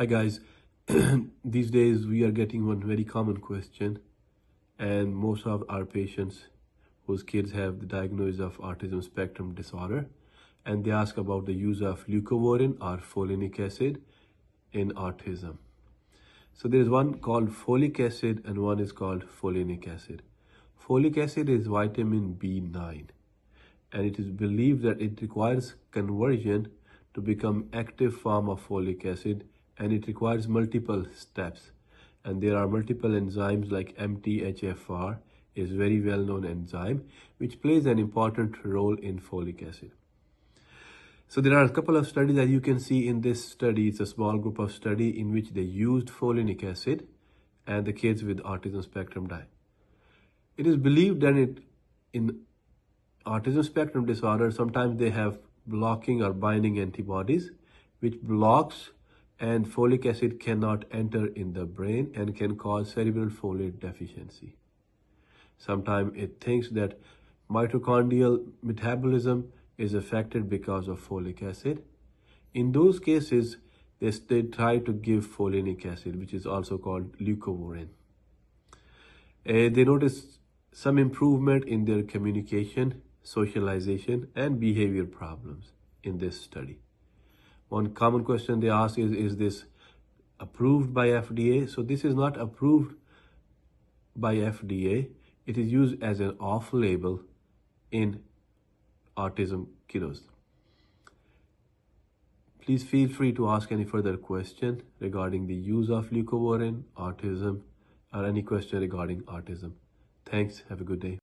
Hi guys, these days we are getting one very common question, and most of our patients whose kids have the diagnosis of autism spectrum disorder, and they ask about the use of leucovorin or folinic acid in autism. So there is one called folic acid and one is called folinic acid. Folic acid is vitamin B9, and it is believed that it requires conversion to become active form of folic acid, and it requires multiple steps, and there are multiple enzymes like MTHFR is very well known enzyme which plays an important role in folic acid. So there are a couple of studies that you can see in this study. It's a small group of study in which they used folinic acid and the kids with autism spectrum died. It is believed that in autism spectrum disorder, sometimes they have blocking or binding antibodies which blocks, and folic acid cannot enter in the brain and can cause cerebral folate deficiency. Sometimes it thinks that mitochondrial metabolism is affected because of folic acid. In those cases, they try to give folinic acid, which is also called leucovorin. They notice some improvement in their communication, socialization, and behavior problems in this study. One common question they ask is this approved by FDA? So this is not approved by FDA. It is used as an off-label in autism kiddos. Please feel free to ask any further question regarding the use of leucovorin, autism, or any question regarding autism. Thanks. Have a good day.